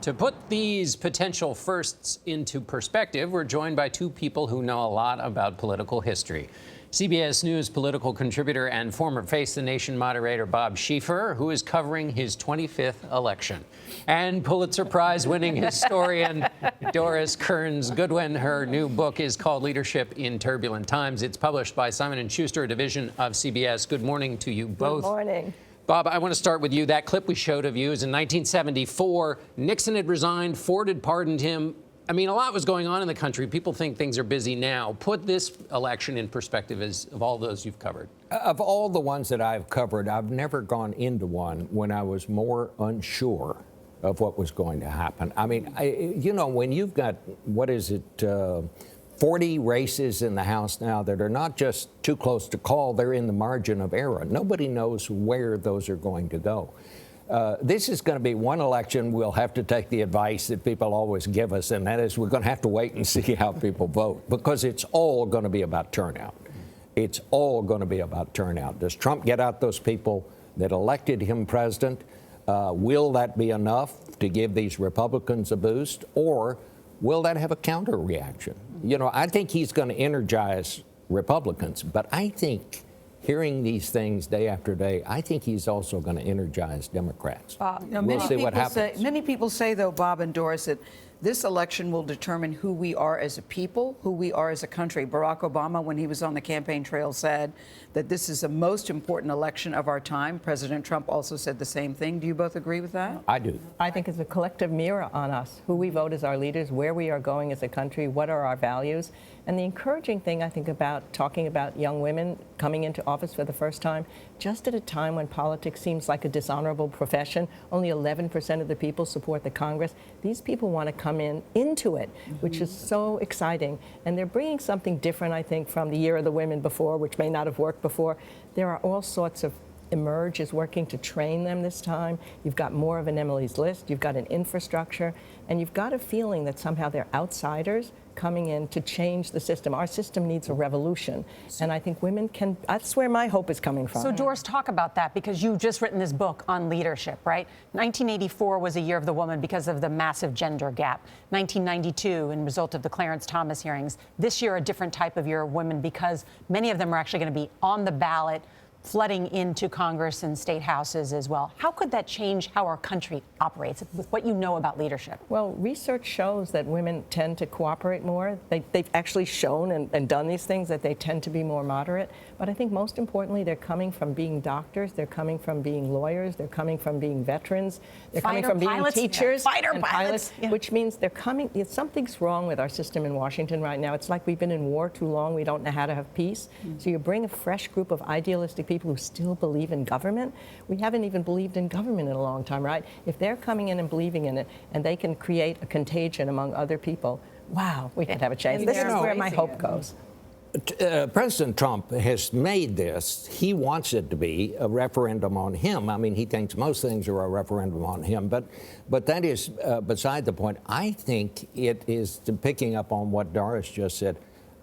To put these potential firsts into perspective, we're joined by two people who know a lot about political history. CBS News political contributor and former Face the Nation moderator Bob Schieffer, who is covering his 25th election, and Pulitzer Prize-winning historian Doris Kearns Goodwin. Her new book is called Leadership in Turbulent Times. It's published by Simon & Schuster, a division of CBS. Good morning to you both. Good morning. Bob, I want to start with you. That clip we showed of you is in 1974. Nixon had resigned. Ford had pardoned him. I mean, a lot was going on in the country. People think things are busy now. Put this election in perspective as of all those you've covered. Of all the ones that I've covered, I've never gone into one when I was more unsure of what was going to happen. I mean, when you've got, 40 races in the House now that are not just too close to call, they're in the margin of error. Nobody knows where those are going to go. This is going to be one election we'll have to take the advice that people always give us, and that is we're going to have to wait and see how people vote, because it's all going to be about turnout. It's all going to be about turnout. Does Trump get out those people that elected him president? Will that be enough to give these Republicans a boost, or will that have a counter reaction? You know, I think he's going to energize Republicans, but I think hearing these things day after day, I think he's also going to energize Democrats. We'll see what happens. Many people say, though, Bob and Doris, that this election will determine who we are as a people, who we are as a country. Barack Obama, when he was on the campaign trail, said that this is the most important election of our time. President Trump also said the same thing. Do you both agree with that? I do. I think it's a collective mirror on us, who we vote as our leaders, where we are going as a country, what are our values. And the encouraging thing, I think, about talking about young women coming into office for the first time, just at a time when politics seems like a dishonorable profession, only 11% of the people support the Congress. These people want to come into it, which is so exciting. And they're bringing something different, I think, from the Year of the Women before, which may not have worked before. There are all sorts of Emerge is working to train them this time. You've got more of an Emily's List. You've got an infrastructure. And you've got a feeling that somehow they're outsiders coming in to change the system. Our system needs a revolution. And I think women can, that's where my hope is coming from. So Doris, talk about that, because you've just written this book on leadership, right? 1984 was a year of the woman because of the massive gender gap. 1992, in result of the Clarence Thomas hearings. This year, a different type of year of women, because many of them are actually going to be on the ballot, flooding into Congress and state houses as well. How could that change how our country operates with what you know about leadership? Well, research shows that women tend to cooperate more. They've actually shown and done these things that they tend to be more moderate. But I think most importantly, they're coming from being doctors, they're coming from being lawyers, they're coming from being veterans, they're coming from being teachers and pilots, which means they're coming. Something's wrong with our system in Washington right now. It's like we've been in war too long. We don't know how to have peace. So you bring a fresh group of idealistic people who still believe in government. We haven't even believed in government in a long time, right? If they're coming in and believing in it, and they can create a contagion among other people, wow, we could have a change. This is where my hope goes. President Trump has made this, he wants it to be a referendum on him. I mean, he thinks most things are a referendum on him, but that is beside the point. I think it is, picking up on what Doris just said,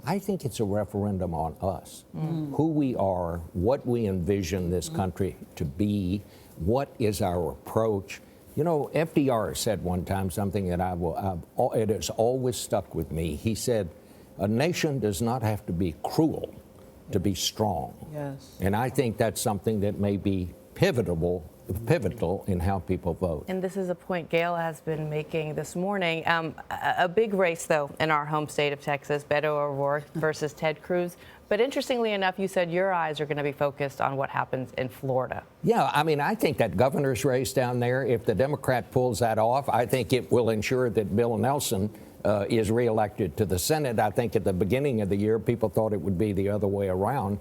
I think it's a referendum on us, who we are, what we envision this country to be, what is our approach. You know, FDR said one time something that it has always stuck with me. He said, a nation does not have to be cruel to be strong. Yes. And I think that's something that may be pivotal in how people vote. And this is a point Gayle has been making this morning. A big race, though, in our home state of Texas, Beto O'Rourke versus Ted Cruz. But interestingly enough, you said your eyes are going to be focused on what happens in Florida. Yeah, I mean, I think that governor's race down there, if the Democrat pulls that off, I think it will ensure that Bill Nelson is reelected to the Senate. I think at the beginning of the year, people thought it would be the other way around.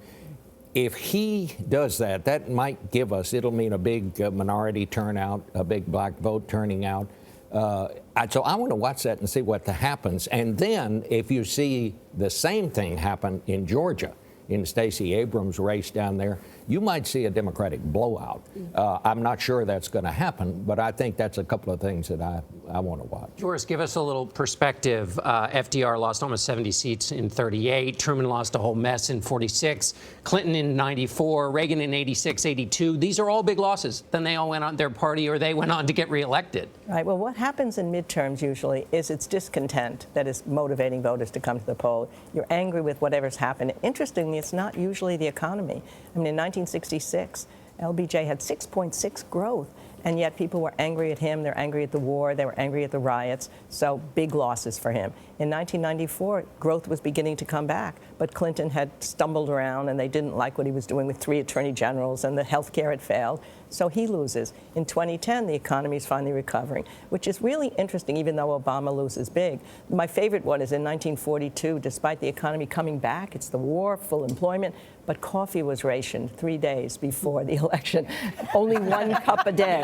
If he does that, that might give us, it'll mean a big minority turnout, a big black vote turning out. So I want to watch that and see what happens. And then if you see the same thing happen in Georgia, in Stacey Abrams' race down there, you might see a Democratic blowout. I'm not sure that's going to happen, but I think that's a couple of things that I want to watch. Doris, give us a little perspective. FDR lost almost 70 seats in 38. Truman lost a whole mess in 46. Clinton in 94. Reagan in 86, 82. These are all big losses. Then they all went on their party, or they went on to get reelected. Right. Well, what happens in midterms usually is it's discontent that is motivating voters to come to the poll. You're angry with whatever's happened. Interestingly, it's not usually the economy. I mean, in 1966, LBJ had 6.6 growth, and yet people were angry at him. They're angry at the war. They were angry at the riots. So big losses for him. In 1994, growth was beginning to come back, but Clinton had stumbled around, and they didn't like what he was doing with 3 attorney generals, and the health care had failed. So he loses. In 2010, the economy is finally recovering, which is really interesting, even though Obama loses big. My favorite one is in 1942, despite the economy coming back, it's the war, full employment, but coffee was rationed 3 days before the election. Only 1 cup a day.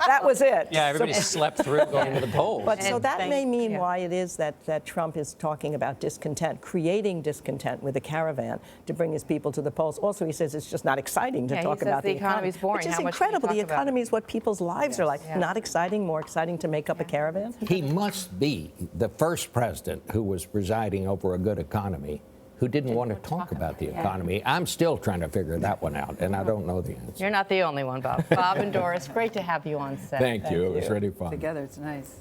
That was it. Yeah, everybody slept through going to the polls. But so that may mean why it is that Trump is talking about discontent, creating discontent with a caravan to bring his people to the polls. Also, he says it's just not exciting to talk about the economy. Economy's boring. Which is incredible. The economy is what people's lives are like. Yes. Not exciting, more exciting to make up a caravan? He must be the first president who was presiding over a good economy who didn't want to talk about the economy. I'm still trying to figure that one out, and I don't know the answer. You're not the only one, Bob. Bob and Doris, great to have you on set. Thank you. It was really fun. Together, it's nice.